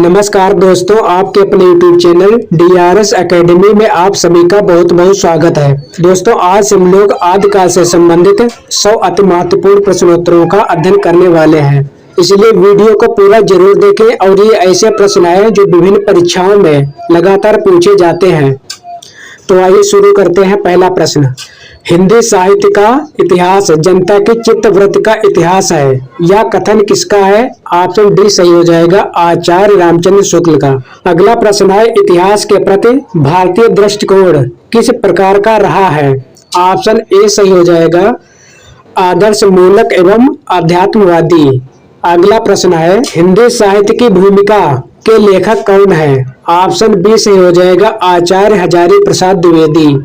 नमस्कार दोस्तों, आपके अपने YouTube चैनल DRS एकेडमी में आप सभी का बहुत बहुत स्वागत है। दोस्तों, आज हम लोग आदिकाल से संबंधित 100 अति महत्वपूर्ण प्रश्नोत्तरों का अध्ययन करने वाले हैं। इसलिए वीडियो को पूरा जरूर देखें और ये ऐसे प्रश्न हैं जो विभिन्न परीक्षाओं में लगातार पूछे जाते हैं। तो आइए शुरू करते हैं। पहला प्रश्न, हिंदी साहित्य का इतिहास जनता के चित्तवृत्ति का इतिहास है। यह कथन किसका है? ऑप्शन डी सही हो जाएगा, आचार्य रामचंद्र शुक्ल का। अगला प्रश्न है, इतिहास के प्रति भारतीय दृष्टिकोण किस प्रकार का रहा है? ऑप्शन ए सही हो जाएगा, आदर्श मूलक एवं अध्यात्मवादी। अगला प्रश्न है, हिंदी साहित्य की भूमिका के लेखक कौन है? ऑप्शन बी सही हो जाएगा, आचार्य हजारी प्रसाद द्विवेदी।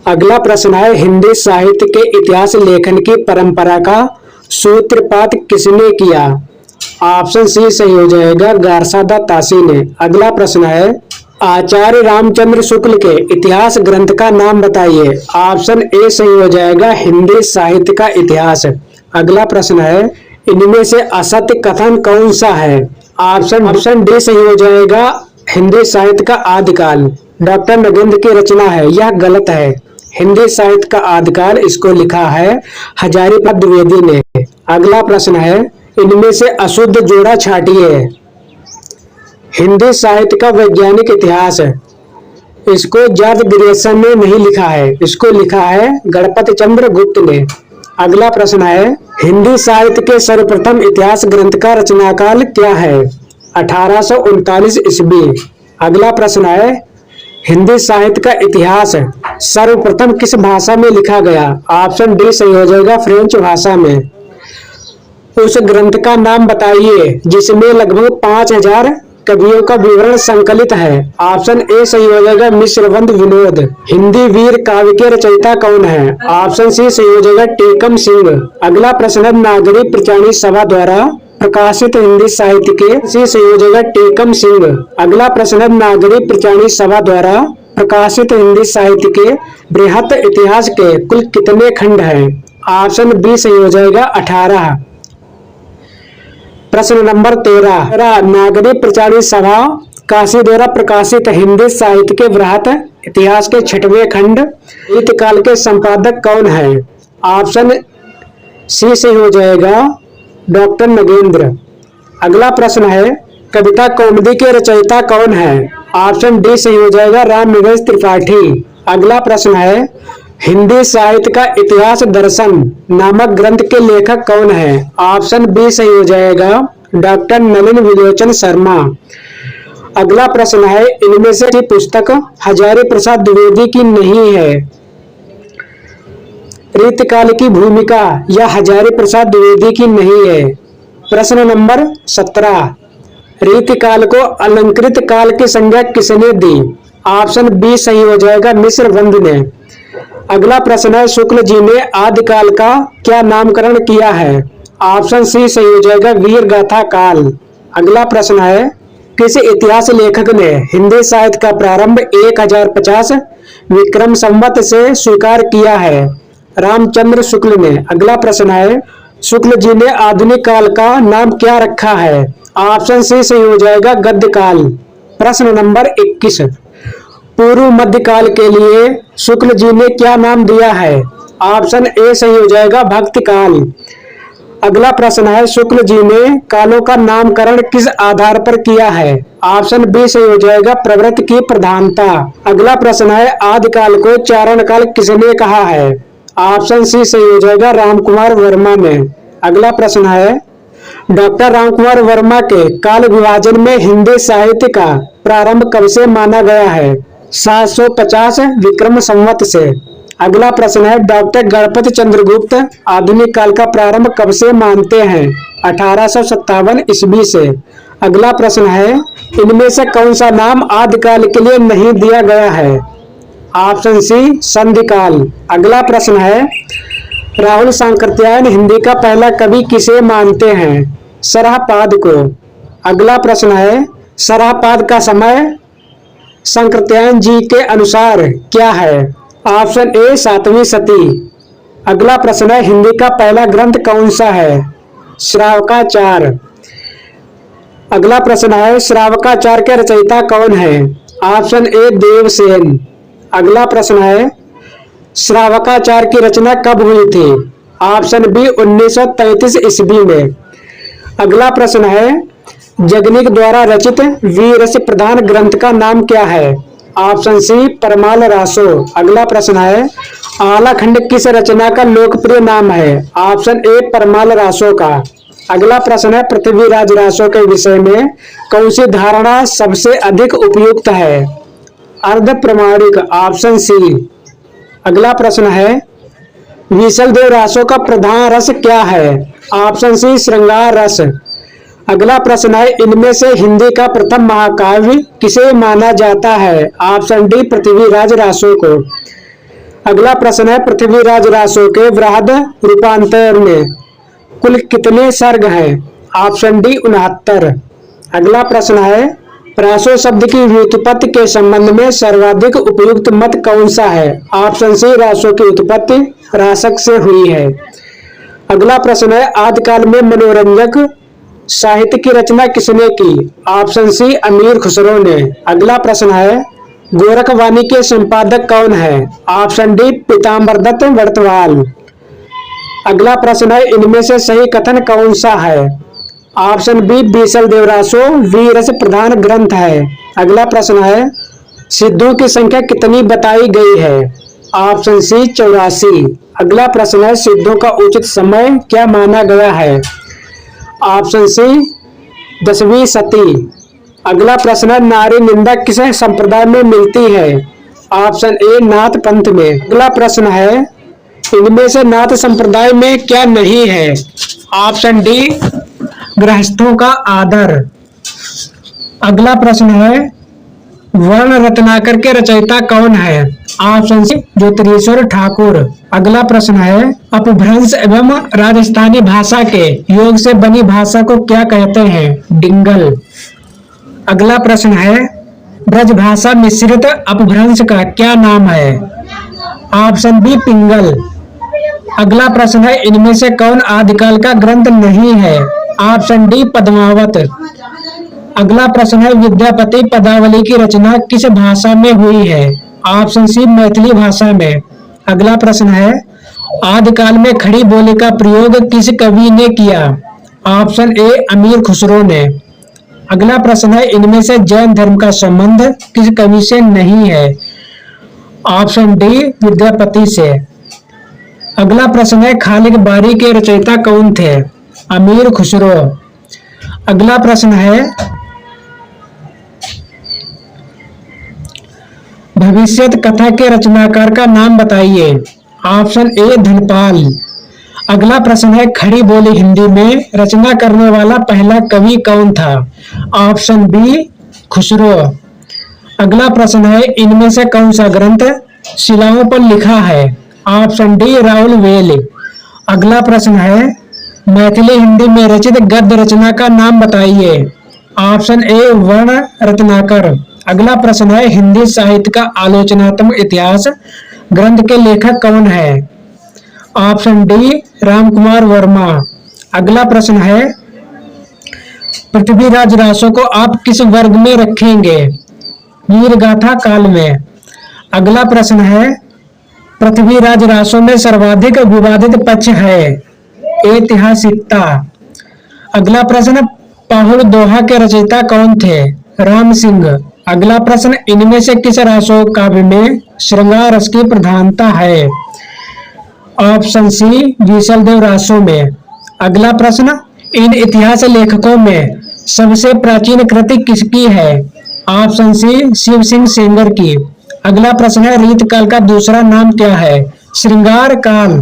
अगला प्रश्न है, हिंदी साहित्य के इतिहास लेखन की परंपरा का सूत्रपात किसने किया? ऑप्शन सी सही हो जाएगा, गारसादा तासी ने। अगला प्रश्न है, आचार्य रामचंद्र शुक्ल के इतिहास ग्रंथ का नाम बताइए। ऑप्शन ए सही हो जाएगा, हिंदी साहित्य का इतिहास। अगला प्रश्न है, इनमें से असत्य कथन कौन सा है? ऑप्शन डी सही हो जाएगा, हिंदी साहित्य का आदिकाल डॉक्टर नगेंद्र की रचना है। यह गलत है। हिंदी साहित्य का आदिकाल इसको लिखा है हजारी प्रसाद द्विवेदी ने। अगला प्रश्न है, इनमें से अशुद्ध जोड़ा छाटिए। हिंदी साहित्य का वैज्ञानिक इतिहास इसको जॉर्ज ग्रियर्सन ने नहीं लिखा है, इसको लिखा है गणपति चंद्र गुप्त ने। अगला प्रश्न है, हिंदी साहित्य के सर्वप्रथम इतिहास ग्रंथ का रचनाकाल क्या है? 1839 ईस्वी। अगला प्रश्न है, हिंदी साहित्य का इतिहास सर्वप्रथम किस भाषा में लिखा गया? ऑप्शन डी सही हो जाएगा, फ्रेंच भाषा में। उस ग्रंथ का नाम बताइए जिसमें लगभग 5000 कवियों का विवरण संकलित है। ऑप्शन ए सही हो जाएगा, मिश्रबंध विनोद। हिंदी वीर काव्य के रचयिता कौन है? ऑप्शन सी सही हो जाएगा, टेकम सिंह। अगला प्रश्न है, नागरिक प्रचारणी सभा द्वारा प्रकाशित हिंदी साहित्य के सही हो जाएगा, टेकम सिंह। अगला प्रश्न है, नागरिक प्रचारणी सभा द्वारा प्रकाशित हिंदी साहित्य के बृहत इतिहास के कुल कितने खंड हैं? ऑप्शन बी सही हो जाएगा, 18। प्रश्न नंबर 13, नागरिक प्रचारणी सभा काशी द्वारा प्रकाशित हिंदी साहित्य के बृहत इतिहास के 6वें खंड रीतिकाल के संपादक कौन है? ऑप्शन सी सही हो जाएगा, डॉक्टर नगेंद्र। अगला प्रश्न है, कविता कौमुदी के रचयिता कौन है? ऑप्शन डी सही हो जाएगा, रामनिवास त्रिपाठी। अगला प्रश्न है, हिंदी साहित्य का इतिहास दर्शन नामक ग्रंथ के लेखक कौन है? ऑप्शन बी सही हो जाएगा, डॉक्टर नलिन विलोचन शर्मा। अगला प्रश्न है, इनमें से पुस्तक हजारी प्रसाद द्विवेदी की नहीं है। रीतिकाल की भूमिका यह हजारी प्रसाद द्विवेदी की नहीं है। प्रश्न नंबर 17, रीतिकाल को अलंकृत काल की संज्ञा किसने दी? ऑप्शन बी सही हो जाएगा, मिश्रबंध ने। अगला प्रश्न है, शुक्ल जी ने आदिकाल का क्या नामकरण किया है? ऑप्शन सी सही हो जाएगा, वीर गाथा काल। अगला प्रश्न है, किस इतिहास लेखक ने हिंदी साहित्य का प्रारंभ 1050 विक्रम संवत से स्वीकार किया है? रामचंद्र शुक्ल ने। अगला प्रश्न है, शुक्ल जी ने आधुनिक काल का नाम क्या रखा है? ऑप्शन सी सही हो जाएगा, गद्यकाल। प्रश्न नंबर 21, पूर्व मध्यकाल के लिए शुक्ल जी ने क्या नाम दिया है? ऑप्शन ए सही हो जाएगा, भक्तिकाल। अगला प्रश्न है, शुक्ल जी ने कालों का नामकरण किस आधार पर किया है? ऑप्शन बी सही हो जाएगा, प्रवृत्ति की प्रधानता। अगला प्रश्न है, आदिकाल को चारण काल किसने कहा है? ऑप्शन सी सही हो जाएगा, रामकुमार वर्मा ने। अगला प्रश्न है, डॉक्टर रामकुमार वर्मा के काल विभाजन में हिंदी साहित्य का प्रारंभ कब से माना गया है? 750 विक्रम संवत से। अगला प्रश्न है, डॉक्टर गणपति चंद्रगुप्त आधुनिक काल का प्रारंभ कब से मानते हैं? 1857 ईस्वी से। अगला प्रश्न है, इनमें से कौन सा नाम आदिकाल के लिए नहीं दिया गया है? ऑप्शन सी संधिकाल। अगला प्रश्न है, राहुल सांकृत्यायन हिंदी का पहला कवि किसे मानते हैं? सरहपाद को। अगला प्रश्न है, सरहपाद का समय सांकृत्यायन जी के अनुसार क्या है? ऑप्शन ए 7वीं शती। अगला प्रश्न है, हिंदी का पहला ग्रंथ कौन सा है? श्रावकाचार। अगला प्रश्न है श्रावकाचार के रचयिता कौन है? ऑप्शन ए देवसेन। अगला प्रश्न है श्रावकाचार की रचना कब हुई थी? ऑप्शन बी 1933 ईस्वी में। अगला प्रश्न है जगनिक द्वारा रचित वीरस प्रधान ग्रंथ का नाम क्या है? Option C Parmal Raso. अगला प्रश्न है आलाखंड किस रचना का लोकप्रिय नाम है? ऑप्शन ए परमाल रासो का। अगला प्रश्न है पृथ्वीराज रासो के विषय में कौन सी धारणा सबसे अधिक उपयुक्त है? अर्ध प्रमाणिक। Option C. अगला प्रश्न है विशलदेव रासो का प्रधान रस क्या है? ऑप्शन सी श्रृंगार रस। अगला प्रश्न है इनमें से हिंदी का प्रथम महाकाव्य किसे माना जाता है? ऑप्शन डी पृथ्वीराज रासो को। अगला प्रश्न है पृथ्वीराज रासो के बृहद रूपांतर में कुल कितने सर्ग हैं? Option D 69। अगला प्रश्न है रासो शब्द की व्युत्पत्ति के संबंध में सर्वाधिक उपयुक्त मत कौन सा है? ऑप्शन सी रासो की उत्पत्ति रासक से हुई है। अगला प्रश्न है आदिकाल में मनोरंजक साहित्य की रचना किसने की? ऑप्शन सी अमीर खुसरो ने। अगला प्रश्न है गोरखवाणी के संपादक कौन है? Option D Pitambardutt Barthwal. अगला प्रश्न है इनमें से सही कथन कौन सा है? Option B Visaldev Raso Beerus प्रधान ग्रंथ है। अगला प्रश्न है सिद्धों की संख्या कितनी बताई गई है? Option C 84। अगला प्रश्न है सिद्धों का उचित समय क्या माना गया है? ऑप्शन सी 10वीं सती। अगला प्रश्न है नारी निंदा किस संप्रदाय में मिलती है? ऑप्शन ए नाथ पंथ में। अगला प्रश्न है इनमें से नाथ संप्रदाय में क्या नहीं है? ऑप्शन डी गृहस्थों का आदर। अगला प्रश्न है वर्ण रत्नाकर के रचयिता कौन है? Option C Jyotirishwar Thakur. अगला प्रश्न है अपभ्रंश एवं राजस्थानी भाषा के योग से बनी भाषा को क्या कहते हैं? डिंगल। अगला प्रश्न है ब्रज भाषा मिश्रित अपभ्रंश का क्या नाम है? ऑप्शन बी पिंगल। अगला प्रश्न है इनमें से कौन आदिकाल का ग्रंथ नहीं है? Option D Padmavat. अगला प्रश्न है विद्यापति पदावली की रचना किस भाषा में हुई है? ऑप्शन सी मैथिली भाषा में। अगला प्रश्न है आदिकाल में खड़ी बोली का प्रयोग किस कवि ने किया? ऑप्शन ए अमीर खुसरो ने। अगला प्रश्न है इनमें से जैन धर्म का संबंध किस कवि से नहीं है? ऑप्शन डी विद्यापति से। अगला प्रश्न है खालिक बारी के रचयिता कौन थे? अमीर खुसरो। अगला प्रश्न है भविष्यत कथा के रचनाकार का नाम बताइए। Option A Dhanpal. अगला प्रश्न है खड़ी बोली हिंदी में रचना करने वाला पहला कवि कौन था? Option B Khusro. अगला प्रश्न है इनमें से कौन सा ग्रंथ शिलाओं पर लिखा है? Option D Rahul well. अगला प्रश्न है मैथिली हिंदी में रचित गद्य रचना का नाम बताइए। ऑप्शन ए वर्ण रत्नाकर। अगला प्रश्न है हिंदी साहित्य का आलोचनात्मक इतिहास ग्रंथ के लेखक कौन है? Option D Ramkumar Verma. अगला प्रश्न है पृथ्वीराज रासो को आप किस वर्ग में रखेंगे? वीरगाथा काल में। अगला प्रश्न है पृथ्वीराज रासो में सर्वाधिक विवादित पक्ष है ऐतिहासिकता। अगला प्रश्न पाहुल दोहा के रचयिता कौन थे? राम सिंह। अगला प्रश्न इनमें से किस रासो काव्य में श्रृंगार रस की प्रधानता है? ऑप्शन सी विशलदेव रासो में। अगला प्रश्न इन इतिहास लेखकों में सबसे प्राचीन कृति किसकी है? ऑप्शन सी शिव सिंह सेंगर की। अगला प्रश्न है रीत काल का दूसरा नाम क्या है? श्रृंगार काल।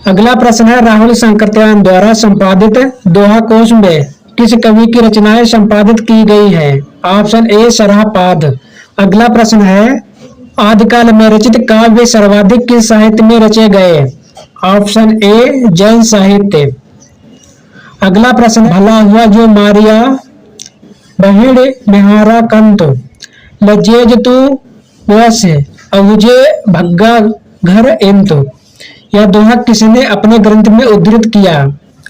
अगला प्रश्न है राहुल शंकरत्यायन द्वारा संपादित दोहा कोश में किस कवि की रचनाएं संपादित की गई हैं? Option A Sarahpad. अगला प्रश्न है आदिकाल में रचित काव्य सर्वाधिक किस साहित्य में रचे गए? ऑप्शन ए जैन साहित्य। अगला प्रश्न भला हुआ जो मारिया बहिड़ मेहारा कंत लज्जेज तू वैसे अवुजे भग्गा घर एंतु। यह दोहा किसने अपने ग्रंथ में उद्धृत किया?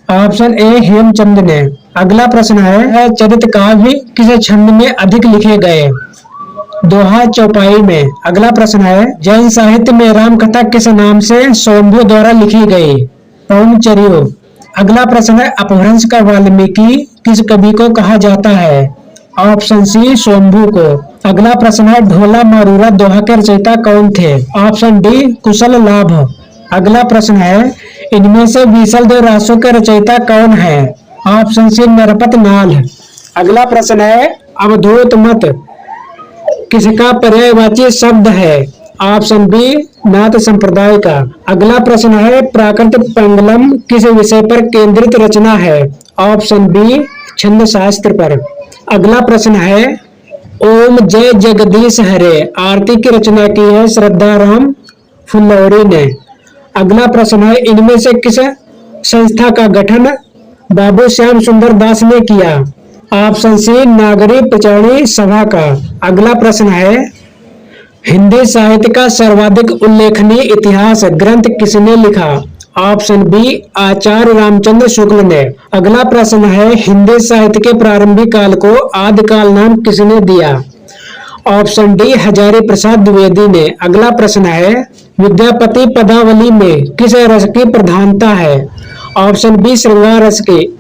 ऑप्शन ए हेमचंद ने। अगला प्रश्न है चरित काव्य किस छंद में अधिक लिखे गए? दोहा चौपाई में। अगला प्रश्न है जैन साहित्य में राम कथा किस नाम से स्वयंभू द्वारा लिखी गई? पौंचर्यो। अगला प्रश्न है अपभ्रंश का वाल्मीकि किस कवि को कहा जाता है? ऑप्शन सी स्वयंभू को। अगला प्रश्न है ढोला मारूरा दोहा के रचयिता कौन थे? ऑप्शन डी कुशल लाभ। अगला प्रश्न है इनमें से बीसल दो रासों के रचयिता कौन है? ऑप्शन सी नरपत नाल। अगला प्रश्न है अवधूत मत किसका पर्यायवाची शब्द है? ऑप्शन बी नाथ संप्रदाय का। अगला प्रश्न है प्राकृत पेंडुलम किस विषय पर केंद्रित रचना है? ऑप्शन बी छंद शास्त्र पर। अगला प्रश्न है ओम जय जगदीश हरे आरती की रचना की है श्रद्धाराम फुल्लौरी ने। अगला प्रश्न है इनमें से किस संस्था का गठन बाबू श्याम सुंदर दास ने किया? ऑप्शन सी नागरी प्रचारणी सभा का। अगला प्रश्न है हिंदी साहित्य का सर्वाधिक उल्लेखनीय इतिहास ग्रंथ किसने लिखा? ऑप्शन बी आचार्य रामचंद्र शुक्ल ने। अगला प्रश्न है हिंदी साहित्य के प्रारंभिक काल को आदिकाल नाम किसने दिया? ऑप्शन डी हजारी प्रसाद द्विवेदी ने। अगला प्रश्न है विद्यापति पदावली में किस रस की प्रधानता है? ऑप्शन बी श्रृंगार रस की।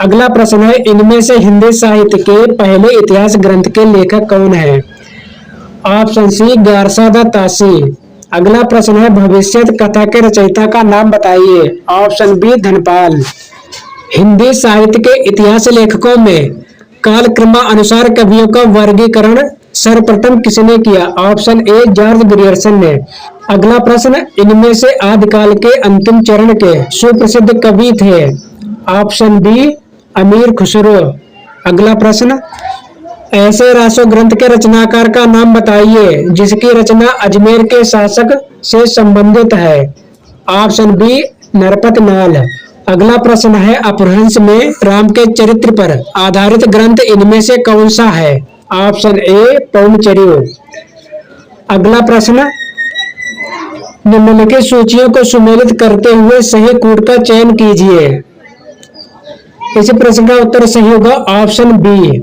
अगला प्रश्न है इनमें से हिंदी साहित्य के पहले इतिहास ग्रंथ के लेखक कौन है? ऑप्शन सी गारसादा तासी। अगला प्रश्न है भविष्यत कथा के रचयिता का नाम बताइए? Option B Dhanpal. हिंदी साहित्य के इतिहास लेखकों में कालक्रमानुसार कवियों का वर्गीकरण सर्वप्रथम किसने किया? ऑप्शन ए जॉर्ज ग्रियर्सन ने। अगला प्रश्न इनमें से आदिकाल के अंतिम चरण के सुप्रसिद्ध कवि थे? ऑप्शन बी अमीर खुसरो। अगला प्रश्न ऐसे रासो ग्रंथ के रचनाकार का नाम बताइए जिसकी रचना अजमेर के शासक से संबंधित है? ऑप्शन बी नरपत नाल। अगला प्रश्न है अपभ्रंश में राम के चरित्र पर आधारित ग्रंथ इनमें से कौन सा है? ऑप्शन ए पौंचर्यो। अगला प्रश्न निम्नलिखित सूचियों को सुमेलित करते हुए सही कूट का चयन कीजिए। इस प्रश्न का उत्तर सही होगा ऑप्शन बी।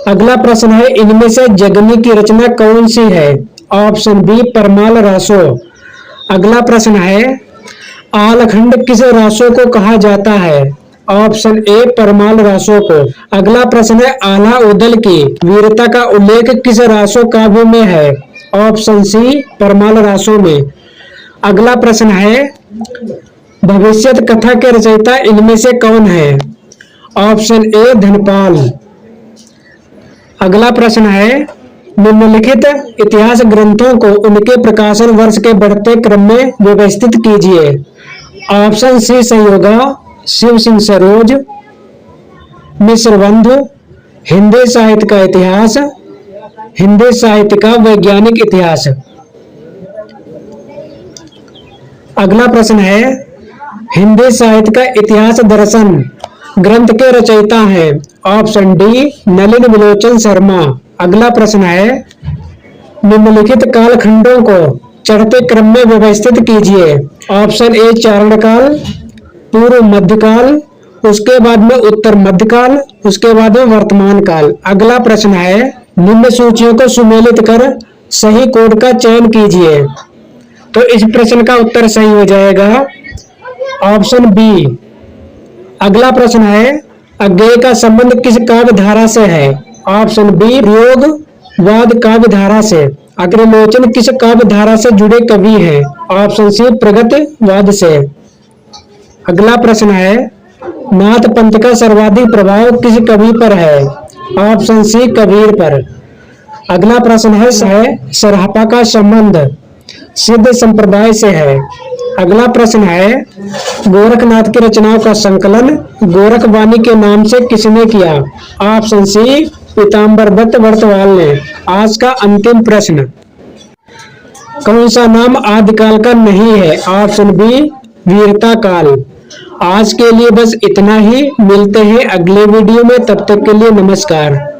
अगला प्रश्न है इनमें से जगनी की रचना कौन सी है? Option B Parmal Raso. अगला प्रश्न है आलखंड किस रासो को कहा जाता है? ऑप्शन ए परमाल रासो को। अगला प्रश्न है आला उदल की वीरता का उल्लेख किस रासो काव्य में है? ऑप्शन सी परमाल रासो में। अगला प्रश्न है भविष्यत कथा के रचयिता इनमें से कौन है? ऑप्शन ए धनपाल। अगला प्रश्न है निम्नलिखित इतिहास ग्रंथों को उनके प्रकाशन वर्ष के बढ़ते क्रम में व्यवस्थित कीजिए। ऑप्शन सी सही होगा शिव सिंह सरोज, मिश्रबंधु, हिंदी साहित्य का इतिहास, हिंदी साहित्य का वैज्ञानिक इतिहास। अगला प्रश्न है हिंदी साहित्य का इतिहास दर्शन ग्रंथ के रचयिता हैं? Option D Nalin विलोचन Sharma. अगला प्रश्न है निम्नलिखित कालखंडों को चढ़ते क्रम में व्यवस्थित कीजिए। ऑप्शन ए चारण काल, पूर्व मध्यकाल, उसके बाद में उत्तर मध्यकाल, उसके बाद में वर्तमान काल। अगला प्रश्न है निम्न सूचियों को सुमेलित कर सही कोड का चयन कीजिए। तो इस प्रश्न का उत्तर सही हो जाएगा ऑप्शन बी। अगला प्रश्न है अज्ञेय का संबंध किस काव्य धारा से है? ऑप्शन बी योगवाद काव्य धारा से। अग्रलोचन किस काव्य धारा से जुड़े कवि हैं? ऑप्शन सी प्रगतिवाद से। अगला प्रश्न है नाथ पंथ का सर्वाधिक प्रभाव किस कवि पर है? ऑप्शन सी कबीर पर। अगला प्रश्न है सराहपा का संबंध सिद्ध संप्रदाय से है। अगला प्रश्न है गोरखनाथ की रचनाओं का संकलन गोरखवाणी के नाम से किसने किया? ऑप्शन सी पीताम्बर भट्ट वर्तवाल ने। आज का अंतिम प्रश्न कौन सा नाम आदिकाल का नहीं है? ऑप्शन बी वीरता काल। आज के लिए बस इतना ही, मिलते हैं अगले वीडियो में, तब तक के लिए नमस्कार।